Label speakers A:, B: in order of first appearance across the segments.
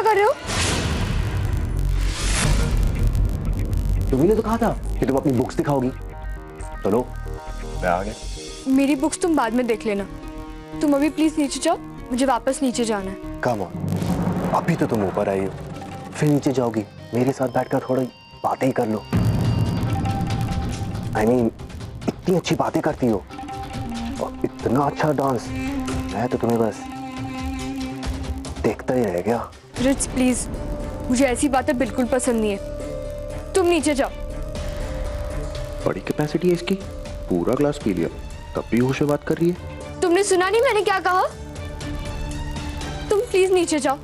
A: कर रहे हो?
B: तुमने तो कहा था कि तुम अपनी बुक्स दिखाओगी। चलो मैं आ गया।
A: मेरी बुक्स तुम बाद में देख लेना। तुम अभी प्लीज नीचे जाओ, मुझे वापस नीचे जाना है।
B: कम ऑन, अभी तो तुम ऊपर आई हो, फिर नीचे जाओगी। मेरे साथ बैठकर थोड़ी बातें ही कर लो। I mean, इतनी अच्छी बातें करती हो और इतना अच्छा डांस, मैं तो तुम्हें बस देखता ही रह गया।
A: रिट्स प्लीज, मुझे ऐसी बातें बिल्कुल पसंद नहीं है। तुम नीचे जाओ।
B: बड़ी कैपेसिटी है इसकी, पूरा ग्लास पी लिया तब भी होश से बात कर रही है।
A: तुमने सुना नहीं मैंने क्या कहा? तुम प्लीज नीचे जाओ।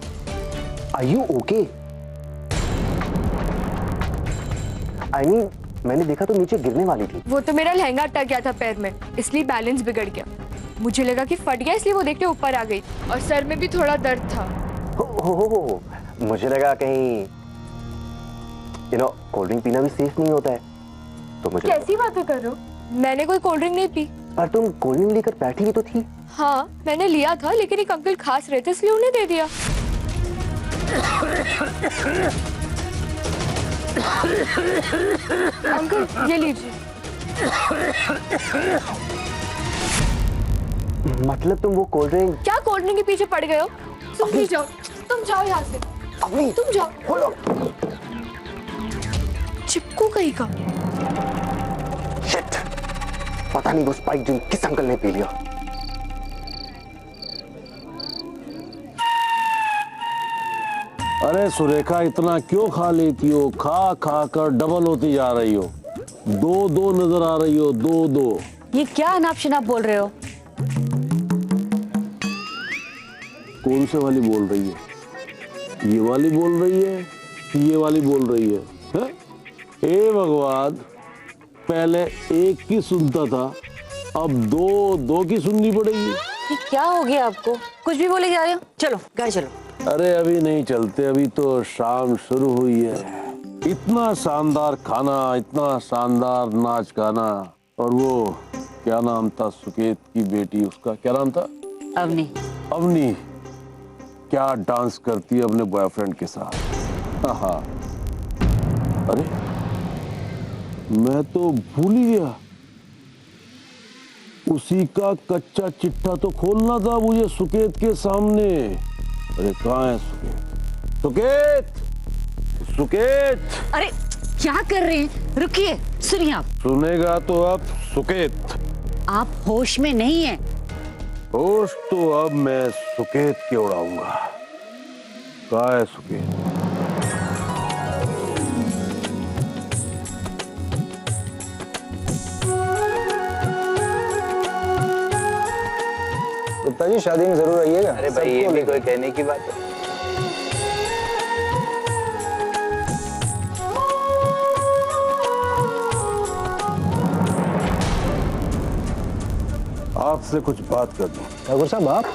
B: Are you okay? I mean, मैंने देखा तो नीचे गिरने वाली थी।
A: वो तो मेरा लहंगा अटक गया था पैर में, इसलिए बैलेंस बिगड़ गया। मुझे लगा कि फट गया, इसलिए वो देखते ऊपर आ गई और सर में भी थोड़ा दर्द था।
B: हो, मुझे लगा कहीं कोल्ड ड्रिंक पीना भी सेफ नहीं होता है तो मुझे।
A: कैसी बातें कर रहे हो? मैंने कोई कोल्ड ड्रिंक नहीं पी।
B: पर तुम कोल्ड ड्रिंक लेकर बैठी भी तो थी।
A: हाँ मैंने लिया था, लेकिन एक अंकल खास रहे थे इसलिए उन्हें दे दिया। अंकल ये लीजिए।
B: मतलब तुम वो कोल्ड ड्रिंक।
A: क्या कोल्ड ड्रिंक के पीछे पड़ गए हो? तुम भी जाओ, तुम जाओ यहाँ से।
B: अभी
A: तुम जाओ। चिपकू कहीं का।
B: शिट, पता नहीं वो स्पाइक ड्रिंक किस अंकल ने पी लिया।
C: अरे सुरेखा, इतना क्यों खा लेती हो? खा खा कर डबल होती जा रही हो। दो नजर आ रही हो, दो।
D: ये क्या अनाप शनाप बोल रहे हो?
C: कौन से वाली बोल रही है? ये वाली बोल रही है, ये वाली बोल रही है, हैं? हे भगवान, पहले एक की सुनता था, अब दो की सुननी पड़ेगी।
D: ये क्या हो गया आपको? कुछ भी बोले जा रहे हो? चलो घर चलो।
C: अरे अभी नहीं चलते, अभी तो शाम शुरू हुई है। इतना शानदार खाना, इतना शानदार नाच गाना, और वो क्या नाम था सुकेत की बेटी, उसका क्या नाम था? अवनी क्या डांस करती है अपने बॉयफ्रेंड के साथ। हाँ, अरे मैं तो भूल ही गया, उसी का कच्चा चिट्ठा तो खोलना था मुझे सुकेत के सामने। अरे कहाँ है सुकेत? सुकेत!
D: अरे क्या कर रहे हैं? रुकिए, सुनिए आप।
C: सुनेगा तो अब सुकेत।
D: आप होश में नहीं हैं।
C: होश तो अब मैं सुकेत के उड़ाऊंगा। कहाँ है सुकेत?
E: गुप्ता जी शादी में जरूर आइएगा।
F: अरे भाई ये भी कोई कहने की बात है?
C: आपसे कुछ बात करनी।
E: ठाकुर साहब आप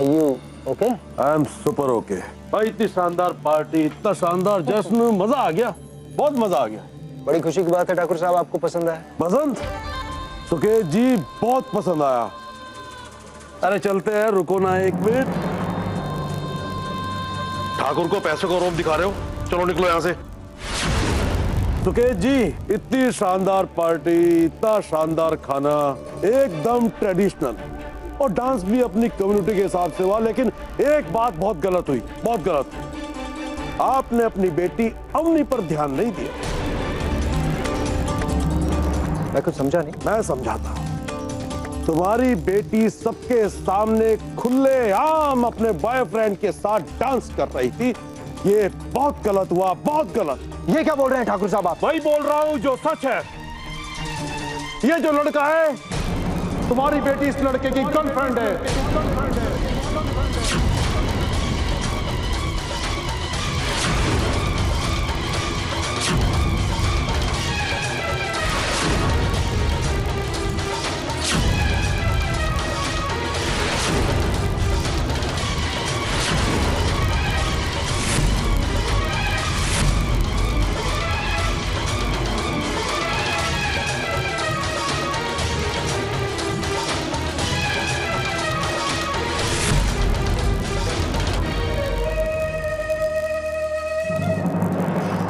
E: you okay?
C: I am super okay. भाई इतनी शानदार पार्टी, इतना शानदार जश्न, मजा आ गया, बहुत मजा आ गया।
E: बड़ी खुशी की बात है ठाकुर साहब, आपको पसंद आया।
C: पसंद? सुकेत जी बहुत पसंद आया। अरे चलते हैं, रुको ना एक मिनट।
G: ठाकुर को पैसे को रोब दिखा रहे हो? चलो निकलो यहाँ से।
C: सुकेत जी, इतनी शानदार पार्टी, इतना शानदार खाना, एकदम ट्रेडिशनल, और डांस भी अपनी कम्युनिटी के हिसाब से हुआ। लेकिन एक बात बहुत गलत हुई, बहुत गलत। आपने अपनी बेटी अवनी पर ध्यान नहीं दिया।
E: मैं कुछ समझा नहीं।
C: मैं समझाता। तुम्हारी बेटी सबके सामने खुलेआम अपने बॉयफ्रेंड के साथ डांस कर रही थी। ये बहुत गलत हुआ, बहुत गलत।
E: ये क्या बोल रहे हैं ठाकुर साहब आप?
C: वही बोल रहा हूं जो सच है। ये जो लड़का है, तुम्हारी बेटी इस लड़के की गर्लफ्रेंड है।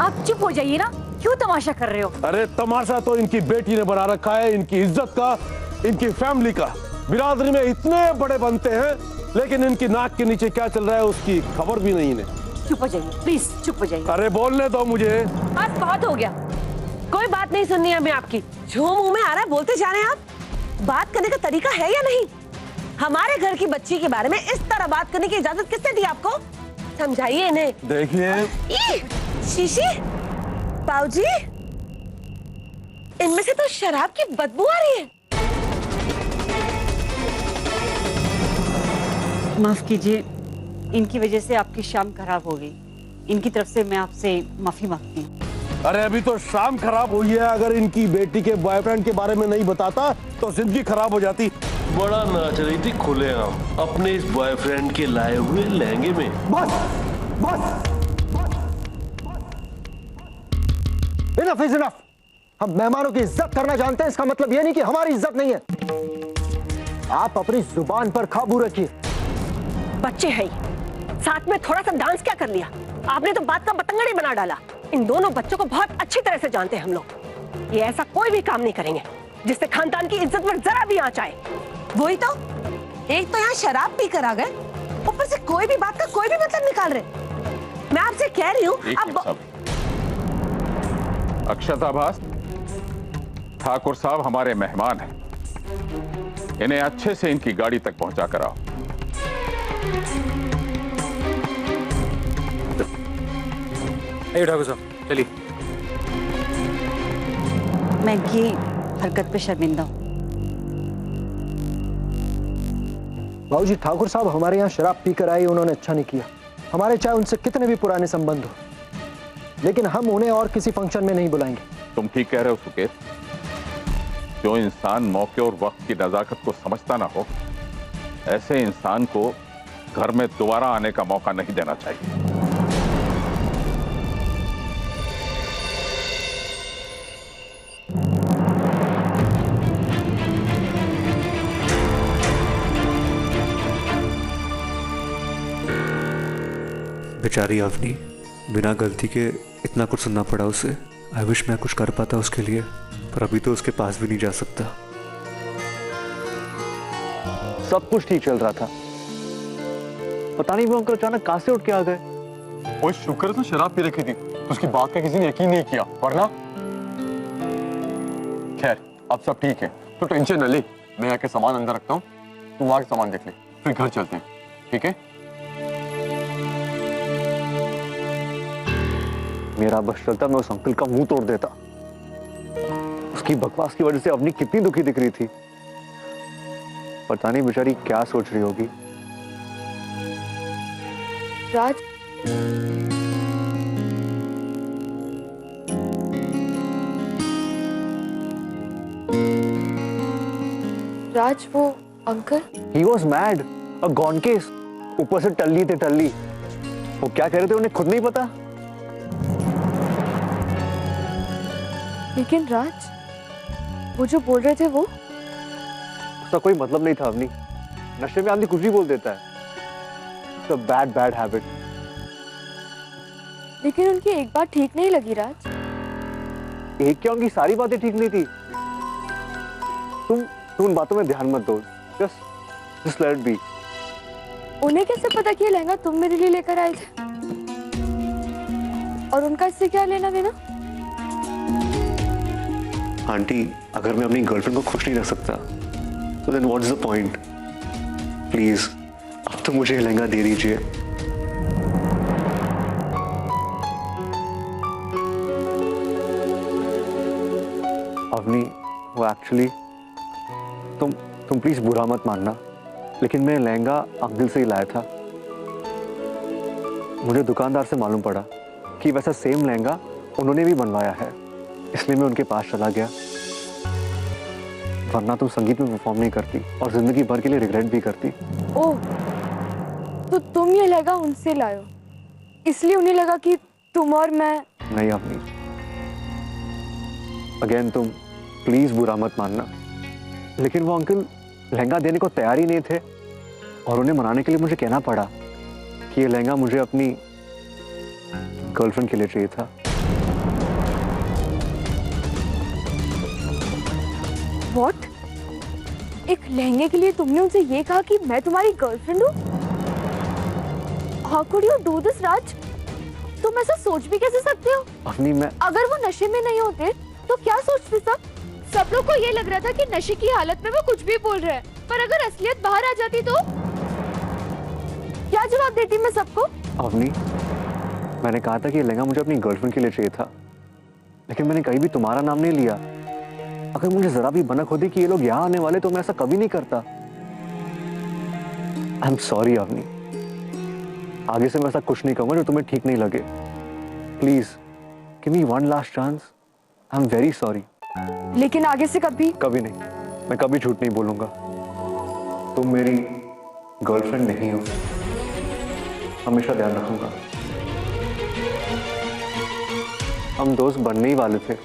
D: आप चुप हो जाइए ना, क्यों तमाशा कर रहे हो?
C: अरे तमाशा तो इनकी बेटी ने बना रखा है, इनकी इज्जत का, इनकी फैमिली का। बिरादरी में इतने बड़े बनते हैं, लेकिन इनकी नाक के नीचे क्या चल रहा है उसकी खबर भी नहीं है।
D: चुप हो जाइए प्लीज, चुप हो जाइए।
C: अरे बोलने दो मुझे।
D: बस बहुत हो गया, कोई बात नहीं सुननी है हमें आपकी। जो मुंह में आ रहा है बोलते जा रहे हैं आप। बात करने का तरीका है या नहीं? हमारे घर की बच्ची के बारे में इस तरह बात करने की इजाजत किसने दी आपको? समझाइए इन्हें।
C: देखिए
D: शीशी, बाबूजी, इनमें से तो शराब की बदबू आ रही है। माफ कीजिए, इनकी वजह से आपकी शाम खराब हो गई। इनकी तरफ से मैं आपसे माफी मांगती हूँ।
C: अरे अभी तो शाम खराब हुई है, अगर इनकी बेटी के बॉयफ्रेंड के बारे में नहीं बताता तो जिंदगी खराब हो जाती।
G: बड़ा नाच रही थी खुलेआम अपने इस बॉयफ्रेंड के लाए हुए लहंगे में।
E: बस बस इनफ इज इनफ। हम मेहमानों की इज्जत करना जानते हैं, इसका मतलब यह नहीं कि हमारी इज्जत नहीं है। आप अपनी जुबान पर काबू रखिए।
D: बच्चे हैं, साथ में थोड़ा सा डांस क्या कर लिया आपने, तो बात का बतंगड़ ही बना डाला। इन दोनों बच्चों को बहुत अच्छी तरह से जानते हैं हम लोग। ये ऐसा कोई भी काम नहीं करेंगे जिससे खानदान की इज्जत पर जरा भी आंच आए। वही तो, एक तो यहाँ शराब पी कर आ गए, ऊपर से कोई भी बात का कोई भी मतलब निकाल रहे। मैं आपसे कह रही हूँ अब।
H: अक्षताभास, ठाकुर साहब हमारे मेहमान हैं, इन्हें अच्छे से इनकी गाड़ी तक पहुंचा कर आओ।
E: ठाकुर साहब चलिए।
D: मैं ये हरकत पे शर्मिंदा हूँ।
E: बाबूजी, ठाकुर साहब हमारे यहाँ शराब पीकर आए, उन्होंने अच्छा नहीं किया। हमारे चाहे उनसे कितने भी पुराने संबंध हो, लेकिन हम उन्हें और किसी फंक्शन में नहीं बुलाएंगे।
H: तुम ठीक कह रहे हो सुकेत। जो इंसान मौके और वक्त की नजाकत को समझता ना हो, ऐसे इंसान को घर में दोबारा आने का मौका नहीं देना चाहिए।
I: बेचारी अवनी, बिना गलती के इतना कुछ सुनना पड़ा उसे। आई विश मैं कुछ कर पाता उसके लिए, पर अभी तो उसके पास भी नहीं जा सकता।
B: सब कुछ ठीक चल रहा था, पता नहीं वो अंकल अचानक कहां से उठ के आ गए।
J: वो शुक्र तो शराब पी रखी थी, तो उसकी बात का किसी ने यकीन नहीं किया, वरना। खैर अब सब ठीक है, तो टेंशन न ले। मैं आके सामान अंदर रखता हूँ, तू वहां सामान देख ले, फिर घर चलते हैं, ठीक है?
B: मेरा बस चलता मैं उस अंकल का मुंह तोड़ देता। उसकी बकवास की वजह से अवनी कितनी दुखी दिख रही थी। पता नहीं बेचारी क्या सोच रही होगी।
A: राज, राज वो uncle.
B: He was mad, a gone case। ऊपर से टल्ली थे टल्ली। वो क्या कह रहे थे उन्हें खुद नहीं पता।
A: लेकिन राज, वो जो बोल रहे थे वो
B: उसका कोई मतलब नहीं था अवनी। नशे में आदमी कुछ भी बोल देता है। It's a bad habit।
A: लेकिन उनकी एक बात ठीक नहीं लगी राज।
B: एक क्या, उनकी सारी बातें ठीक नहीं थी। तुम उन बातों में ध्यान मत दो। Just let it be।
A: उन्हें कैसे पता कि ये लहंगा तुम मेरे लिए लेकर आए थे? और उनका इससे क्या लेना देना?
I: आंटी, अगर मैं अपनी गर्लफ्रेंड को खुश नहीं रख सकता तो then what is the point? Please अब तो मुझे लहंगा दे दीजिए।
B: अवनी, वो एक्चुअली तुम प्लीज बुरा मत मानना, लेकिन मैं लहंगा अंकल से ही लाया था। मुझे दुकानदार से मालूम पड़ा कि वैसा सेम लहंगा उन्होंने भी बनवाया है, इसलिए मैं उनके पास चला गया। वरना तुम संगीत में परफॉर्म नहीं करती और जिंदगी भर के लिए रिग्रेट भी करती।
A: ओह, तो तुम ये लहंगा उनसे लायो, इसलिए उन्हें लगा कि तुम और मैं।
B: नहीं अवनी, अगेन तुम प्लीज बुरा मत मानना, लेकिन वो अंकल लहंगा देने को तैयार ही नहीं थे और उन्हें मनाने के लिए मुझे कहना पड़ा कि ये लहंगा मुझे अपनी गर्लफ्रेंड के लिए चाहिए था।
A: एक लहंगे के लिए तुमने उनसे ये कहा कि मैं तुम्हारी गर्लफ्रेंड हूँ? How could you do this, राज? तुम ऐसा सोच भी कैसे सकते हो?
B: अवनी मैं
A: अगर वो नशे में नहीं होते तो क्या सोचते सब लोग को ये लग रहा था कि नशे की हालत में वो कुछ भी बोल रहे हैं, पर अगर असलियत बाहर आ जाती तो क्या जवाब देती मैं सबको?
B: अवनी, मैंने कहा था कि ये लहंगा मुझे अपनी गर्लफ्रेंड के लिए चाहिए था, लेकिन मैंने कहीं भी तुम्हारा नाम नहीं लिया। अगर मुझे जरा भी भनक होती कि ये लोग यहाँ आने वाले तो मैं ऐसा कभी नहीं करता। आई एम सॉरी अवनी, आगे से मैं ऐसा कुछ नहीं कहूंगा जो तुम्हें ठीक नहीं लगे। Please give me one last chance. I am very sorry.
A: लेकिन आगे से कभी
B: नहीं, मैं कभी झूठ नहीं बोलूंगा। तुम मेरी गर्लफ्रेंड नहीं हो, हमेशा ध्यान रखूंगा। हम दोस्त बनने ही वाले थे।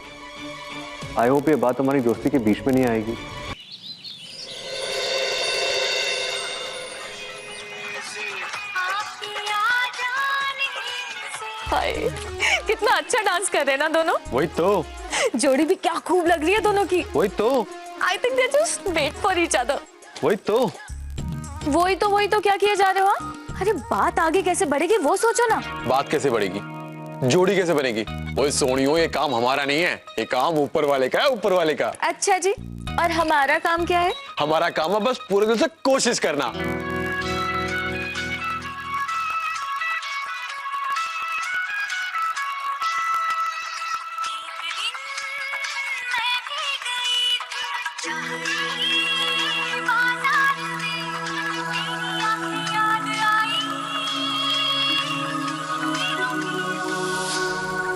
B: आई होप ये बात हमारी दोस्ती के बीच में नहीं आएगी।
K: हाय, कितना अच्छा डांस कर रहे हैं ना दोनों।
J: वही तो,
K: जोड़ी भी क्या खूब लग रही है दोनों की।
J: वही तो,
K: I think they just wait for each other.
J: वही तो
K: क्या किए जा रहे हो? अरे बात आगे कैसे बढ़ेगी वो सोचो ना।
J: बात कैसे बढ़ेगी, जोड़ी कैसे बनेगी? ओए सोनियो, ये काम हमारा नहीं है, ये काम ऊपर वाले का है, ऊपर वाले का।
K: अच्छा जी, और हमारा काम क्या है?
J: हमारा काम है बस पूरे दिल से कोशिश करना।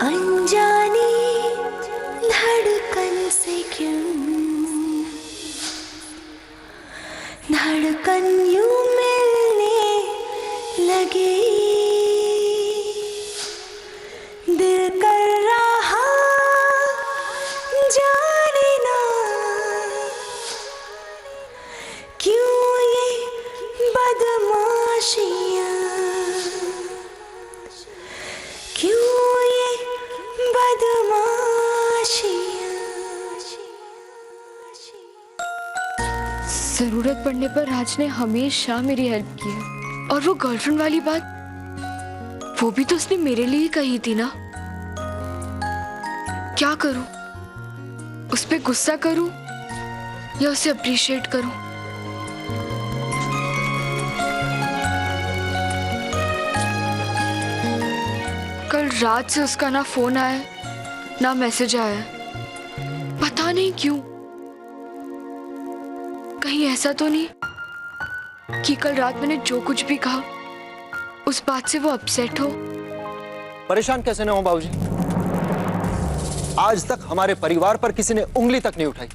L: अनजानी धड़कन से क्यों धड़कन यूं मिलने लगी, दिल कर रहा जाने ना क्यों ये बदमाशियाँ, क्यों ये
A: जरूरत पड़ने पर राज ने हमेशा मेरी हेल्प की है, और वो गर्लफ्रेंड वाली बात वो भी तो उसने मेरे लिए कही थी ना। क्या करूं, उस पे गुस्सा करूं या उसे अप्रिशिएट करूं? कल रात से उसका ना फोन आया ना मैसेज आया, पता नहीं क्यों। कहीं ऐसा तो नहीं कि कल रात मैंने जो कुछ भी कहा उस बात से वो अपसेट हो?
E: परेशान कैसे न हो बाबूजी, आज तक हमारे परिवार पर किसी ने उंगली तक नहीं उठाई,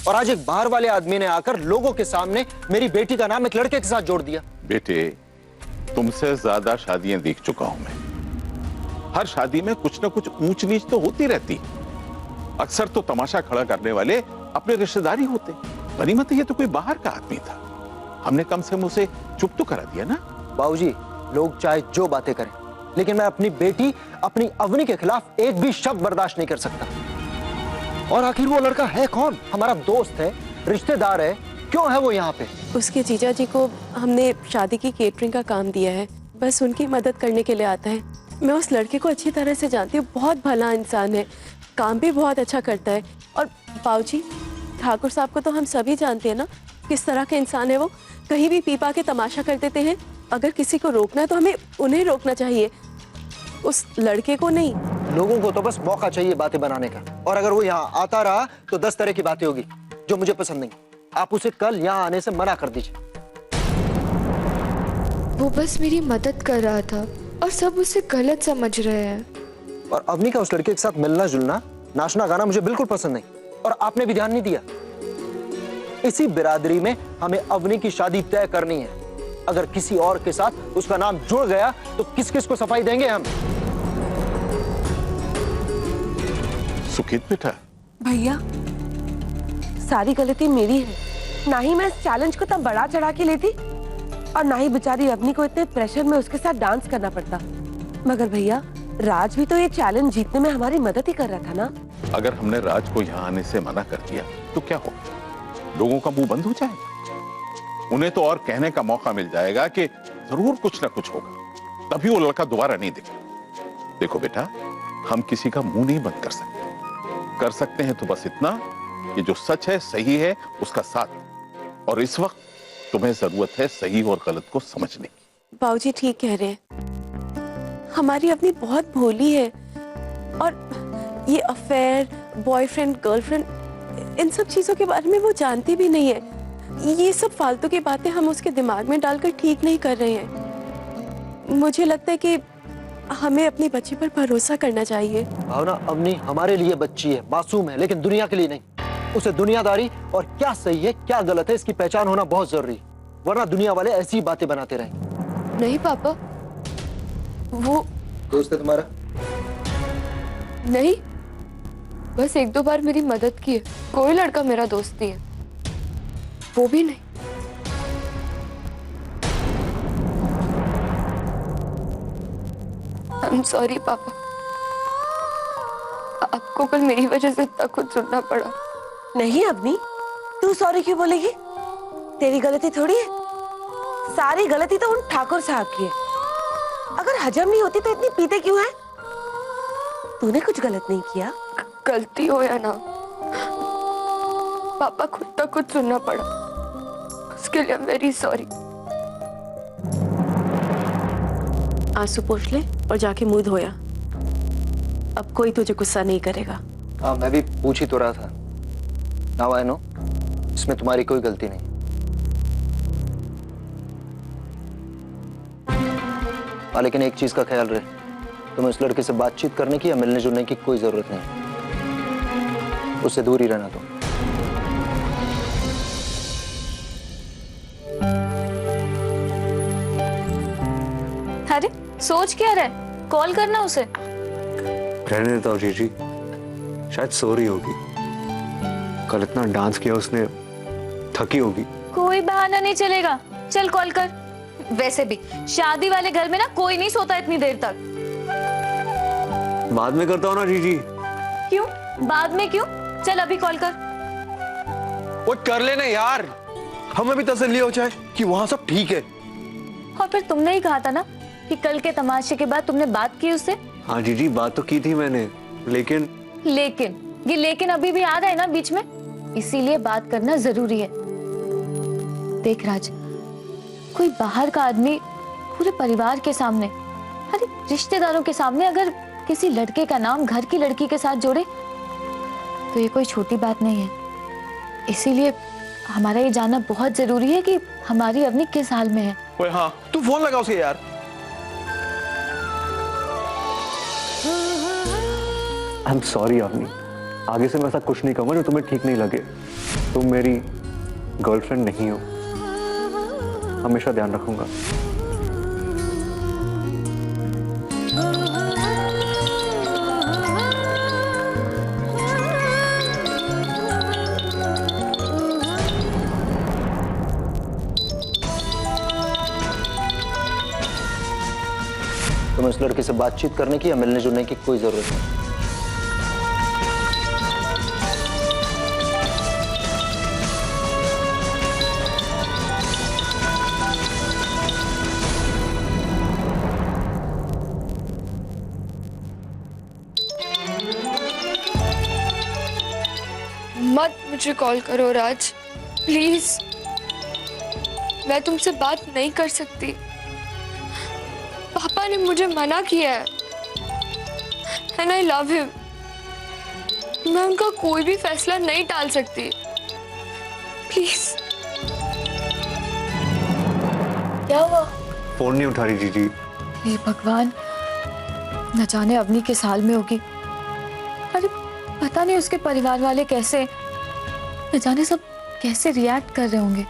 E: और आज एक बाहर वाले आदमी ने आकर लोगों के सामने मेरी बेटी का नाम एक लड़के के साथ जोड़ दिया।
H: बेटे, तुमसे ज्यादा शादियां देख चुका हूं मैं। हर शादी में कुछ ना कुछ ऊंच नीच तो होती रहती। अक्सर तो तमाशा खड़ा करने वाले अपने रिश्तेदारी होते। गनीमत ये तो कोई बाहर का आदमी था, हमने कम से कम उसे चुप तो करा दिया ना।
E: बाबूजी, लोग चाहे जो बातें करें, लेकिन मैं अपनी बेटी, अपनी अवनी के खिलाफ एक भी शब्द बर्दाश्त नहीं कर सकता। और आखिर वो लड़का है कौन? हमारा दोस्त है, रिश्तेदार है, क्यों है वो यहाँ पे?
M: उसके जीजा जी को हमने शादी की केटरिंग का काम दिया है, बस उनकी मदद करने के लिए आता है। मैं उस लड़के को अच्छी तरह से जानती हूँ, बहुत भला इंसान है, काम भी बहुत अच्छा करता है। और बाबूजी, ठाकुर साहब को तो हम सभी जानते हैं ना, किस तरह के इंसान है वो। कहीं भी पीपा के तमाशा कर देते हैं। अगर किसी को रोकना है तो हमें उन्हें रोकना चाहिए, उस लड़के को नहीं।
E: लोगों को तो बस मौका चाहिए बातें बनाने का, और अगर वो यहाँ आता रहा तो 10 तरह की बातें होगी जो मुझे पसंद नहीं। आप उसे कल यहाँ आने से मना कर दीजिए।
A: वो बस मेरी मदद कर रहा था और सब उसे गलत समझ रहे हैं।
E: और अवनी का उस लड़के के साथ मिलना जुलना, नाचना गाना मुझे बिल्कुल पसंद नहीं, और आपने भी ध्यान नहीं दिया। इसी बिरादरी में हमें अवनी की शादी तय करनी है। अगर किसी और के साथ उसका नाम जुड़ गया तो किस किस को सफाई देंगे हम?
H: सुखित बेटा।
D: भैया, सारी गलती मेरी है। ना ही मैं इस चैलेंज को तब बढ़ा चढ़ा के लेती, और ना ही बेचारी अवनी को इतने प्रेशर में उसके साथ डांस करना पड़ता। मगर भैया, राज भी तो ये चैलेंज जीतने में हमारी मदद ही कर रहा था ना।
H: अगर हमने राज को यहाँ आने से मना कर दिया तो क्या हो? लोगों का मुंह बंद हो जाएगा। उन्हें तो और कहने का मौका मिल जाएगा कि जरूर कुछ ना कुछ होगा, तभी वो लड़का दोबारा नहीं दिखेगा। देखो बेटा, हम किसी का मुंह नहीं बंद कर सकते हैं तो बस इतना कि जो सच है, सही है, उसका साथ। और इस वक्त तुम्हें जरूरत है सही और गलत को समझने की।
M: बाबूजी ठीक कह रहे हैं, हमारी अपनी बहुत भोली है और ये अफेयर, बॉयफ्रेंड, गर्लफ्रेंड, इन सब चीजों के बारे में वो जानती भी नहीं है। ये सब फालतू की बातें हम उसके दिमाग में डालकर ठीक नहीं कर रहे हैं। मुझे लगता है कि हमें अपनी बच्ची पर भरोसा करना चाहिए।
E: भावना, अवनी हमारे लिए बच्ची है, मासूम है, लेकिन दुनिया के लिए नहीं। उसे दुनियादारी और क्या सही है क्या गलत है इसकी पहचान होना बहुत जरूरी है, वरना दुनिया वाले ऐसी ही बातें बनाते रहेंगे।
A: नहीं पापा, वो
E: दोस्त है तुम्हारा?
A: नहीं, बस एक दो बार मेरी मदद की है। कोई लड़का मेरा दोस्त नहीं है, वो भी नहीं। I'm sorry पापा, आपको कल मेरी वजह से इतना कुछ सुनना पड़ा।
L: नहीं अवनी, तू सॉरी क्यों बोलेगी? तेरी गलती थोड़ी है, सारी गलती तो उन ठाकुर साहब की है। अगर हजम नहीं होती तो इतनी पीते क्यों है? तूने कुछ गलत नहीं किया।
A: गलती हो या ना, पापा खुद तक कुछ सुनना पड़ा, उसके लिए वेरी सॉरी।
M: आंसू पोंछ ले और जाके मुंह धोया, अब कोई तुझे गुस्सा नहीं करेगा।
E: हाँ, मैं भी पूछ ही तो रहा था। नाउ आई नो, इसमें तुम्हारी कोई गलती नहीं। हाँ, लेकिन एक चीज का ख्याल रहे, तुम्हें उस लड़के से बातचीत करने की या मिलने जुलने की कोई जरूरत नहीं, उससे दूर ही रहना तुम।
K: अरे सोच क्या रहा है, कॉल करना उसे।
I: रहने देता हूँ जीजी, शायद सो रही होगी। कल इतना डांस किया उसने, थकी होगी।
K: कोई बहाना नहीं चलेगा, चल कॉल कर। वैसे भी शादी वाले घर में ना कोई नहीं सोता इतनी देर तक।
I: बाद में करता हूँ ना जीजी।
K: क्यों बाद में क्यों? चल अभी कॉल कर।
J: वो कर लेना यार, हमें भी तसल्ली हो जाए कि वहां सब ठीक है।
K: और फिर तुमने ही कहा था ना कि कल के तमाशे के बाद तुमने बात की उससे।
I: हाँ जीजी, बात तो की थी मैंने, लेकिन
K: ये लेकिन अभी भी आ रहा है ना बीच में, इसीलिए बात करना जरूरी है। देख राज, कोई बाहर का आदमी पूरे परिवार के सामने, अरे रिश्तेदारों के सामने अगर किसी लड़के का नाम घर की लड़की के साथ जोड़े तो ये कोई छोटी बात नहीं है। इसीलिए हमारा ये जानना बहुत जरूरी है कि हमारी अवनी किस हाल में है।
J: ओए हाँ, तू फोन लगा उसे यार।
B: आई एम सॉरी अवनी, आगे से मैं ऐसा कुछ नहीं कहूंगा जो तुम्हें ठीक नहीं लगे। तुम मेरी गर्लफ्रेंड नहीं हो, हमेशा ध्यान रखूंगा।
E: तुम्हें उस लड़के से बातचीत करने की या मिलने जुलने की कोई जरूरत नहीं।
A: मत मुझे कॉल करो राज, प्लीज। मैं तुमसे बात नहीं कर सकती, पापा ने मुझे मना किया है। एंड आई लव हिम, मैं उनका कोई भी फैसला नहीं टाल सकती, प्लीज। क्या हुआ?
I: फोन नहीं उठा रही जीजी।
K: हे भगवान, न जाने अवनी किस हाल में होगी। अरे पता नहीं उसके परिवार वाले कैसे, न जाने सब कैसे रिएक्ट कर रहे होंगे।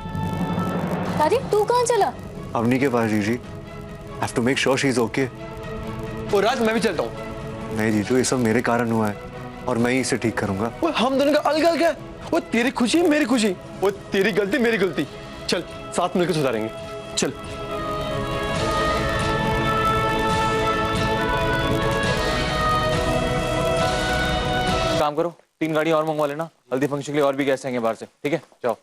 K: अरे तू कहाँ चला?
I: अवनी के पास जीजी। I have to make sure she's okay.
J: ओ राज, मैं भी चलता हूँ।
I: नहीं जीजू, ये सब मेरे कारण हुआ है और मैं ही इसे ठीक करूंगा।
J: वो हम दोनों का अलग क्या? वो तेरी खुशी मेरी खुशी, वो तेरी गलती मेरी गलती। चल साथ मिलकर सुधारेंगे, चल।
N: काम करो, 3 गाड़ी और मंगवा लेना, हल्दी फंक्शन के लिए और भी गैस आएंगे बाहर से, ठीक है? जाओ।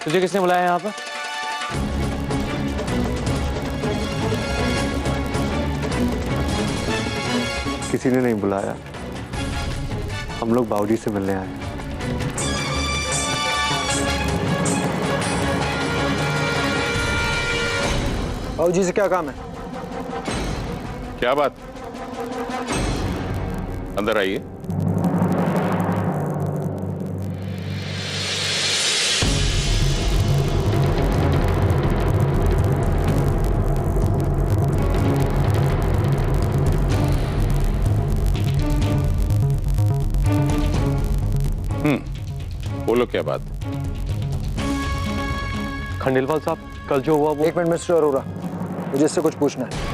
B: तुझे किसने बुलाया यहाँ पर? किसी ने नहीं बुलाया, हम लोग बाबूजी से मिलने आए हैं।
E: बाबूजी से क्या काम है?
H: क्या बात? अंदर आइए। बोलो क्या बात?
J: खंडेलवाल साहब, कल जो हुआ वो...
E: एक मिनट मिस्टर अरोरा, मुझे इससे कुछ पूछना है।